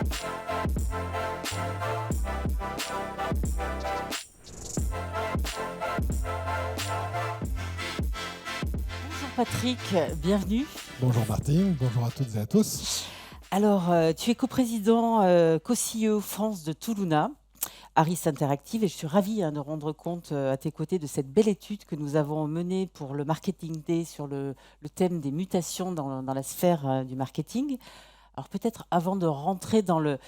Bonjour Patrick, bienvenue. Bonjour Martine, bonjour à toutes et à tous. Alors, tu es coprésident, co-CEO France de Toulouna, Harris Interactive, et je suis ravie de rendre compte à tes côtés de cette belle étude que nous avons menée pour le Marketing Day sur le thème des mutations dans la sphère du marketing. Alors peut-être avant de rentrer dans le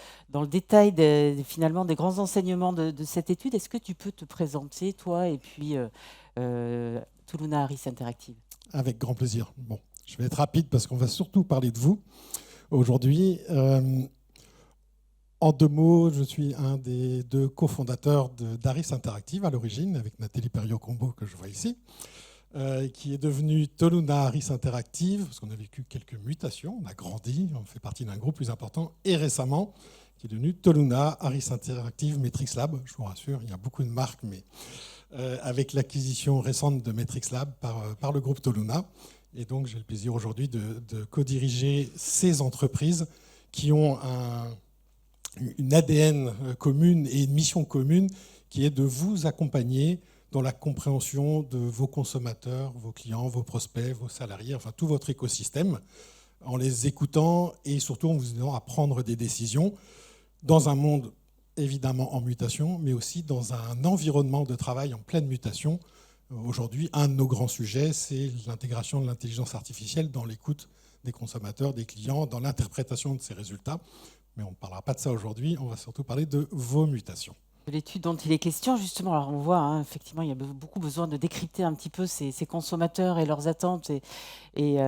détail finalement des grands enseignements de cette étude, est-ce que tu peux te présenter, toi, et puis Toulouna Harris Interactive? Avec grand plaisir. Bon, je vais être rapide parce qu'on va surtout parler de vous aujourd'hui. En 2 mots, je suis un des 2 cofondateurs d'Harris Interactive à l'origine, avec Nathalie Perriot-Combo que je vois ici, qui est devenue Toulouna Harris Interactive, parce qu'on a vécu quelques mutations, on a grandi, on fait partie d'un groupe plus important, et récemment, qui est devenu Toulouna Harris Interactive Metrics Lab. Je vous rassure, il y a beaucoup de marques, mais avec l'acquisition récente de Metrics Lab par le groupe Toulouna. Et donc, j'ai le plaisir aujourd'hui de co-diriger ces entreprises qui ont une ADN commune et une mission commune qui est de vous accompagner dans la compréhension de vos consommateurs, vos clients, vos prospects, vos salariés, enfin tout votre écosystème, en les écoutant et surtout en vous aidant à prendre des décisions dans un monde évidemment en mutation, mais aussi dans un environnement de travail en pleine mutation. Aujourd'hui, un de nos grands sujets, c'est l'intégration de l'intelligence artificielle dans l'écoute des consommateurs, des clients, dans l'interprétation de ces résultats. Mais on ne parlera pas de ça aujourd'hui, on va surtout parler de vos mutations. De l'étude dont il est question, justement, alors on voit, effectivement, il y a beaucoup besoin de décrypter un petit peu ces consommateurs et leurs attentes. Et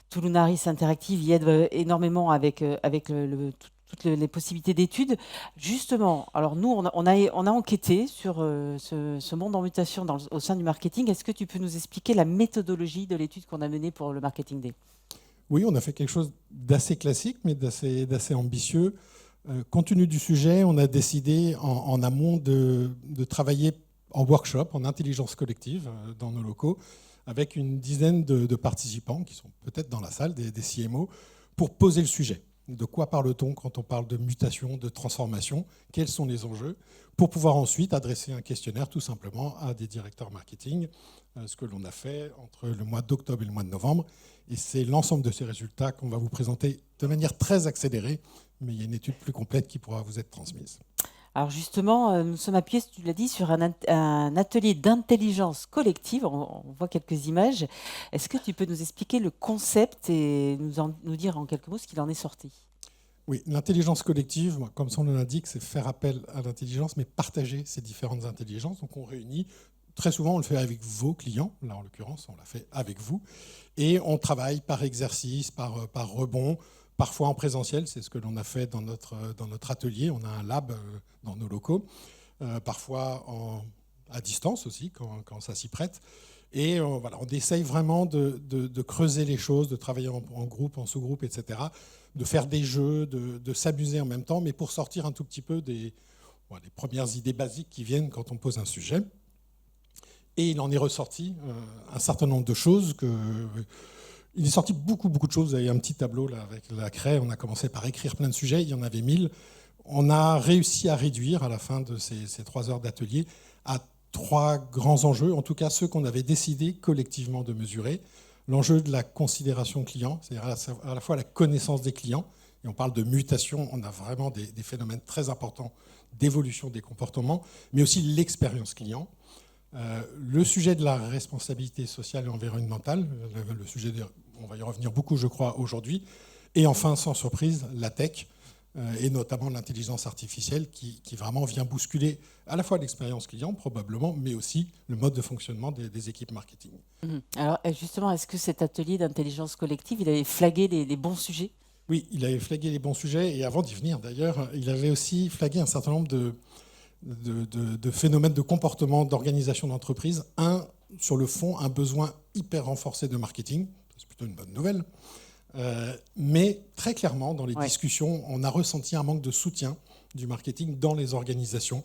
Toulouna Harris Interactive y aide énormément avec toutes les possibilités d'études. Justement, alors nous, on a enquêté sur ce monde en mutation au sein du marketing. Est-ce que tu peux nous expliquer la méthodologie de l'étude qu'on a menée pour le Marketing Day? Oui, on a fait quelque chose d'assez classique, mais d'assez ambitieux. Compte tenu du sujet, on a décidé en amont de travailler en workshop, en intelligence collective, dans nos locaux, avec une dizaine de participants qui sont peut-être dans la salle, des CMO, pour poser le sujet. De quoi parle-t-on quand on parle de mutation, de transformation? Quels sont les enjeux? Pour pouvoir ensuite adresser un questionnaire tout simplement à des directeurs marketing, ce que l'on a fait entre le mois d'octobre et le mois de novembre. Et c'est l'ensemble de ces résultats qu'on va vous présenter de manière très accélérée, mais il y a une étude plus complète qui pourra vous être transmise. Alors justement, nous sommes appuyés, tu l'as dit, sur un atelier d'intelligence collective. On voit quelques images. Est-ce que tu peux nous expliquer le concept et nous dire en quelques mots ce qu'il en est sorti? Oui, l'intelligence collective, comme son nom l'indique, c'est faire appel à l'intelligence, mais partager ces différentes intelligences. Donc on réunit, très souvent on le fait avec vos clients, là en l'occurrence on l'a fait avec vous, et on travaille par exercice, par rebond, parfois en présentiel, c'est ce que l'on a fait dans notre atelier, on a un lab dans nos locaux, parfois à distance aussi quand ça s'y prête. Et voilà, on essaye vraiment de creuser les choses, de travailler en groupe, en sous-groupe, etc., de faire des jeux, de s'amuser en même temps, mais pour sortir un tout petit peu des premières idées basiques qui viennent quand on pose un sujet. Et il en est ressorti un certain nombre de choses. Il est sorti beaucoup de choses. Vous avez un petit tableau là, avec la craie. On a commencé par écrire plein de sujets. Il y en avait 1000. On a réussi à réduire à la fin de ces 3 heures d'atelier à 3 grands enjeux, en tout cas ceux qu'on avait décidé collectivement de mesurer. L'enjeu de la considération client, c'est-à-dire à la fois la connaissance des clients, et on parle de mutation, on a vraiment des phénomènes très importants d'évolution des comportements, mais aussi l'expérience client. Le sujet de la responsabilité sociale et environnementale, le sujet on va y revenir beaucoup, je crois, aujourd'hui. Et enfin, sans surprise, la tech, et notamment l'intelligence artificielle qui vraiment vient bousculer à la fois l'expérience client, probablement, mais aussi le mode de fonctionnement des équipes marketing. Alors justement, est-ce que cet atelier d'intelligence collective, il avait flagué les bons sujets? Oui, il avait flagué les bons sujets, et avant d'y venir d'ailleurs, il avait aussi flagué un certain nombre de phénomènes de comportement, d'organisation d'entreprise. Sur le fond, un besoin hyper renforcé de marketing, c'est plutôt une bonne nouvelle. Mais très clairement, dans les discussions, on a ressenti un manque de soutien du marketing dans les organisations,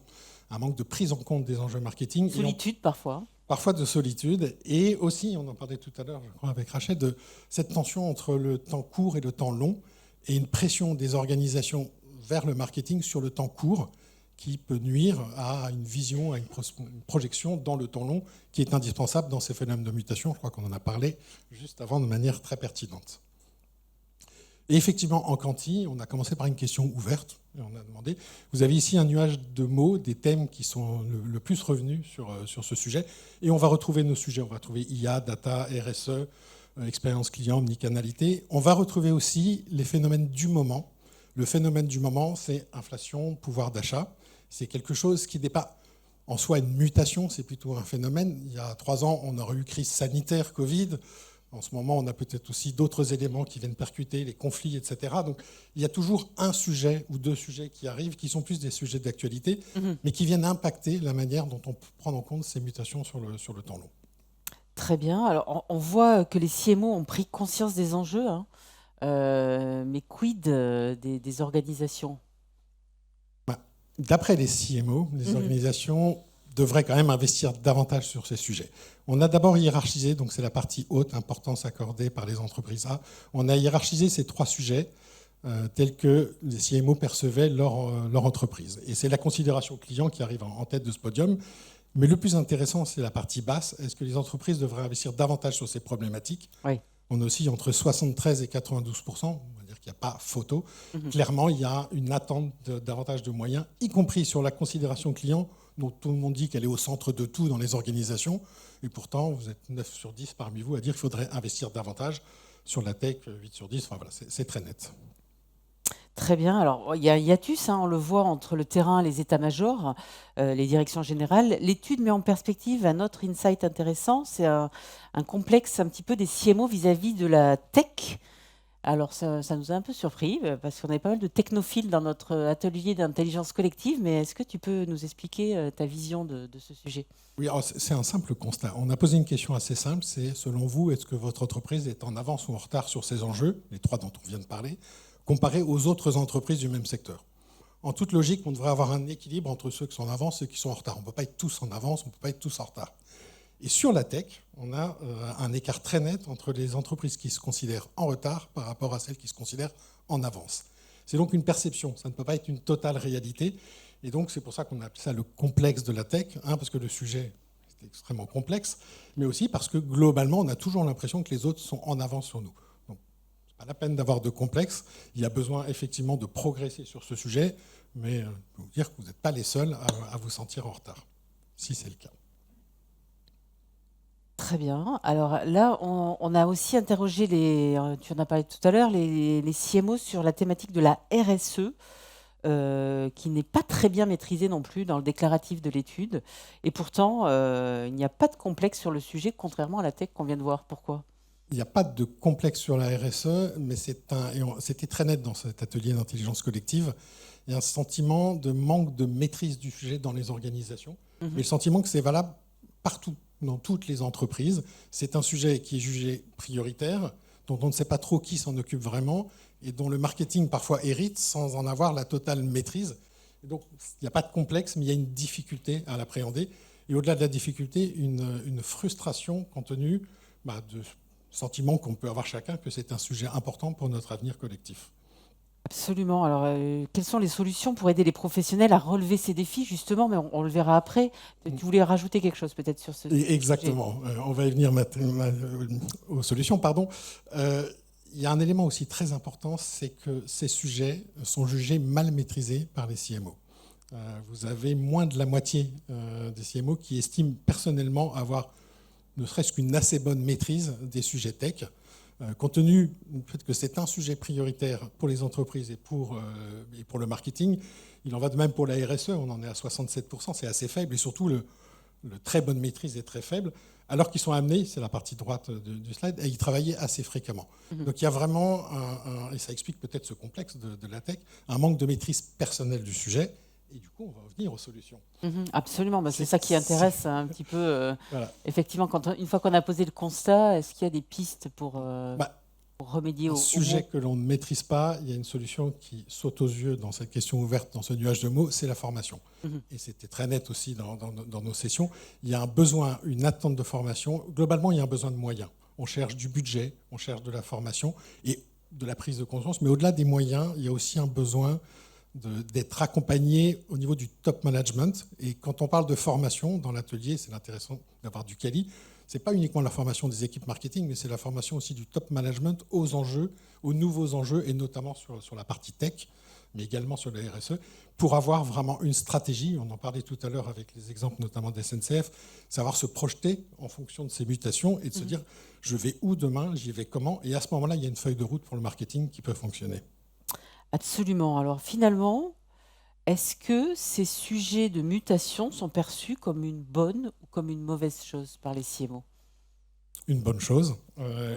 un manque de prise en compte des enjeux marketing. Solitude parfois. Parfois de solitude, et aussi, on en parlait tout à l'heure, je crois, avec Rachel, de cette tension entre le temps court et le temps long, et une pression des organisations vers le marketing sur le temps court, qui peut nuire à une vision, à une projection dans le temps long, qui est indispensable dans ces phénomènes de mutation. Je crois qu'on en a parlé juste avant de manière très pertinente. Et effectivement, en Quanti, on a commencé par une question ouverte. Et on a demandé, vous avez ici un nuage de mots, des thèmes qui sont le plus revenus sur ce sujet. Et on va retrouver nos sujets. On va trouver IA, data, RSE, expérience client, omnicanalité. On va retrouver aussi les phénomènes du moment. Le phénomène du moment, c'est inflation, pouvoir d'achat. C'est quelque chose qui n'est pas en soi une mutation, c'est plutôt un phénomène. Il y a 3 ans, on aurait eu crise sanitaire, Covid. En ce moment, on a peut-être aussi d'autres éléments qui viennent percuter, les conflits, etc. Donc, il y a toujours un sujet ou 2 sujets qui arrivent, qui sont plus des sujets d'actualité, mais qui viennent impacter la manière dont on peut prendre en compte ces mutations sur le temps long. Très bien. Alors, on voit que les CMO ont pris conscience des enjeux, hein. Mais quid des organisations? D'après les CMO, les organisations devraient quand même investir davantage sur ces sujets. On a d'abord hiérarchisé, donc c'est la partie haute, importance accordée par les entreprises A. On a hiérarchisé ces 3 sujets tels que les CMO percevaient leur entreprise. Et c'est la considération client qui arrive en tête de ce podium. Mais le plus intéressant, c'est la partie basse. Est-ce que les entreprises devraient investir davantage sur ces problématiques ? Oui. On a aussi entre 73 et 92%. On va dire qu'il n'y a pas photo. Clairement, il y a une attente davantage de moyens, y compris sur la considération client, dont tout le monde dit qu'elle est au centre de tout dans les organisations. Et pourtant, vous êtes 9 sur 10 parmi vous à dire qu'il faudrait investir davantage. Sur la tech, 8 sur 10. Enfin, voilà, c'est très net. Très bien. Alors, il y a un hiatus, hein, on le voit entre le terrain, les états-majors, les directions générales. L'étude met en perspective un autre insight intéressant, c'est un complexe un petit peu des CMO vis-à-vis de la tech. Alors, ça nous a un peu surpris, parce qu'on avait pas mal de technophiles dans notre atelier d'intelligence collective, mais est-ce que tu peux nous expliquer ta vision de ce sujet ? Oui, alors c'est un simple constat. On a posé une question assez simple, c'est selon vous, est-ce que votre entreprise est en avance ou en retard sur ces enjeux, les 3 dont on vient de parler, comparé aux autres entreprises du même secteur? En toute logique, on devrait avoir un équilibre entre ceux qui sont en avance et ceux qui sont en retard. On ne peut pas être tous en avance, on ne peut pas être tous en retard. Et sur la tech, on a un écart très net entre les entreprises qui se considèrent en retard par rapport à celles qui se considèrent en avance. C'est donc une perception, ça ne peut pas être une totale réalité. Et donc c'est pour ça qu'on appelle ça le complexe de la tech, parce que le sujet est extrêmement complexe, mais aussi parce que globalement, on a toujours l'impression que les autres sont en avance sur nous. Pas la peine d'avoir de complexe. Il y a besoin effectivement de progresser sur ce sujet, mais je peux vous dire que vous n'êtes pas les seuls à vous sentir en retard, si c'est le cas. Très bien. Alors là, on a aussi interrogé tu en as parlé tout à l'heure, les CMO sur la thématique de la RSE, qui n'est pas très bien maîtrisée non plus dans le déclaratif de l'étude. Et pourtant, il n'y a pas de complexe sur le sujet, contrairement à la tech qu'on vient de voir. Pourquoi ? Il n'y a pas de complexe sur la RSE, mais c'était très net dans cet atelier d'intelligence collective. Il y a un sentiment de manque de maîtrise du sujet dans les organisations, mais le sentiment que c'est valable partout, dans toutes les entreprises. C'est un sujet qui est jugé prioritaire, dont on ne sait pas trop qui s'en occupe vraiment, et dont le marketing parfois hérite sans en avoir la totale maîtrise. Et donc, il n'y a pas de complexe, mais il y a une difficulté à l'appréhender. Et au-delà de la difficulté, une frustration compte tenu de sentiment qu'on peut avoir chacun que c'est un sujet important pour notre avenir collectif. Absolument. Alors, quelles sont les solutions pour aider les professionnels à relever ces défis, justement, mais on le verra après. Tu voulais rajouter quelque chose peut-être sur ce sujet ? Exactement. On va y venir aux solutions. Il y a un élément aussi très important, c'est que ces sujets sont jugés mal maîtrisés par les CMO. Vous avez moins de la moitié des CMO qui estiment personnellement avoir ne serait-ce qu'une assez bonne maîtrise des sujets tech. Compte tenu du fait que c'est un sujet prioritaire pour les entreprises et pour le marketing, il en va de même pour la RSE, on en est à 67%, c'est assez faible, et surtout le très bonne maîtrise est très faible, alors qu'ils sont amenés, c'est la partie droite du slide, à y travailler assez fréquemment. Donc il y a vraiment, et ça explique peut-être ce complexe de la tech, un manque de maîtrise personnelle du sujet. Et du coup, on va revenir aux solutions. Absolument, c'est ça qui intéresse un petit peu. Voilà. Effectivement, une fois qu'on a posé le constat, est-ce qu'il y a des pistes pour remédier au sujet que l'on ne maîtrise pas? Il y a une solution qui saute aux yeux dans cette question ouverte, dans ce nuage de mots, c'est la formation. Et c'était très net aussi dans nos sessions. Il y a un besoin, une attente de formation. Globalement, il y a un besoin de moyens. On cherche du budget, on cherche de la formation et de la prise de conscience. Mais au-delà des moyens, il y a aussi un besoin d'être accompagné au niveau du top management. Et quand on parle de formation dans l'atelier, c'est intéressant d'avoir du quali. Ce n'est pas uniquement la formation des équipes marketing, mais c'est la formation aussi du top management aux enjeux, aux nouveaux enjeux, et notamment sur la partie tech, mais également sur la RSE, pour avoir vraiment une stratégie. On en parlait tout à l'heure avec les exemples notamment des SNCF, savoir se projeter en fonction de ces mutations et de se dire, je vais où demain, j'y vais comment. Et à ce moment-là, il y a une feuille de route pour le marketing qui peut fonctionner. Absolument. Alors finalement, est-ce que ces sujets de mutation sont perçus comme une bonne ou comme une mauvaise chose par les CMO? Une bonne chose.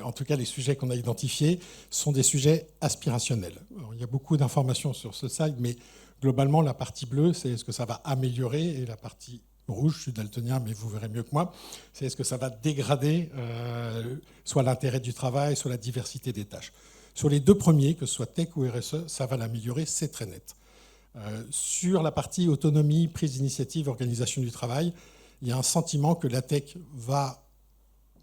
En tout cas, les sujets qu'on a identifiés sont des sujets aspirationnels. Alors, il y a beaucoup d'informations sur ce slide, mais globalement, la partie bleue, c'est est-ce que ça va améliorer, et la partie rouge, je suis daltonien, mais vous verrez mieux que moi, c'est est-ce que ça va dégrader soit l'intérêt du travail, soit la diversité des tâches. Sur les deux premiers, que ce soit tech ou RSE, ça va l'améliorer, c'est très net. Sur la partie autonomie, prise d'initiative, organisation du travail, il y a un sentiment que la tech va...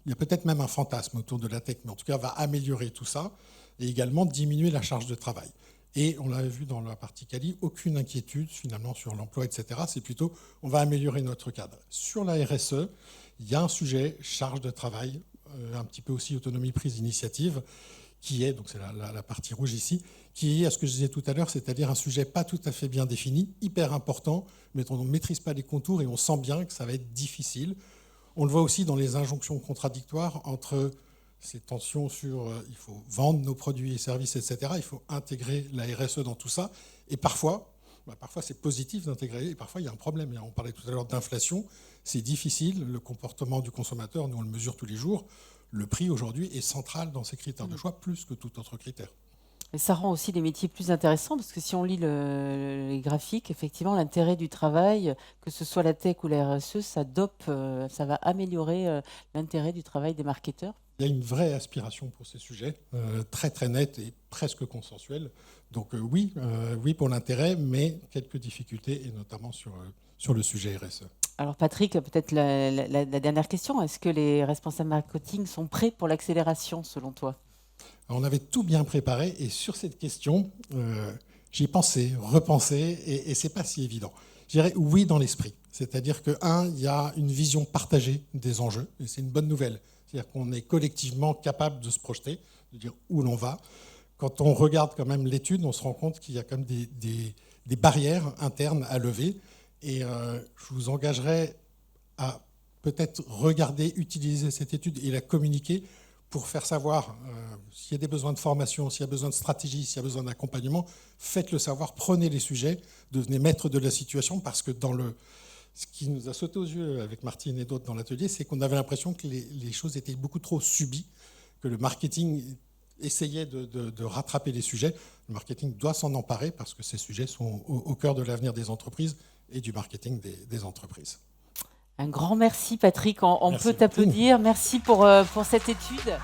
Il y a peut-être même un fantasme autour de la tech, mais en tout cas va améliorer tout ça et également diminuer la charge de travail. Et on l'avait vu dans la partie quali, aucune inquiétude finalement sur l'emploi, etc. C'est plutôt, on va améliorer notre cadre. Sur la RSE, il y a un sujet, charge de travail, un petit peu aussi autonomie, prise d'initiative, qui est, donc c'est la partie rouge ici, qui est à ce que je disais tout à l'heure, c'est-à-dire un sujet pas tout à fait bien défini, hyper important, mais dont on ne maîtrise pas les contours et on sent bien que ça va être difficile. On le voit aussi dans les injonctions contradictoires entre ces tensions sur il faut vendre nos produits et services, etc. Il faut intégrer la RSE dans tout ça. Et parfois c'est positif d'intégrer, et parfois il y a un problème. On parlait tout à l'heure d'inflation, c'est difficile, le comportement du consommateur, nous on le mesure tous les jours. Le prix aujourd'hui est central dans ces critères de choix, plus que tout autre critère. Et ça rend aussi les métiers plus intéressants, parce que si on lit les graphiques, effectivement, l'intérêt du travail, que ce soit la tech ou la RSE, ça va améliorer l'intérêt du travail des marketeurs. Il y a une vraie aspiration pour ces sujets, très très nette et presque consensuelle. Donc oui pour l'intérêt, mais quelques difficultés, et notamment sur le sujet RSE. Alors Patrick, peut-être la dernière question, est-ce que les responsables marketing sont prêts pour l'accélération selon toi? Alors, on avait tout bien préparé, et sur cette question, j'y ai pensé, repensé, et c'est pas si évident. Je dirais oui dans l'esprit. C'est-à-dire que, il y a une vision partagée des enjeux, et c'est une bonne nouvelle. C'est-à-dire qu'on est collectivement capable de se projeter, de dire où l'on va. Quand on regarde quand même l'étude, on se rend compte qu'il y a quand même des barrières internes à lever. Et je vous engagerai à peut-être regarder, utiliser cette étude et la communiquer pour faire savoir s'il y a des besoins de formation, s'il y a besoin de stratégie, s'il y a besoin d'accompagnement. Faites-le savoir, prenez les sujets, devenez maître de la situation, parce que ce qui nous a sauté aux yeux avec Martine et d'autres dans l'atelier, c'est qu'on avait l'impression que les choses étaient beaucoup trop subies, que le marketing essayait de rattraper les sujets. Le marketing doit s'en emparer, parce que ces sujets sont au cœur de l'avenir des entreprises et du marketing des entreprises. Un grand merci Patrick, on Merci peut t'applaudir. Merci pour cette étude.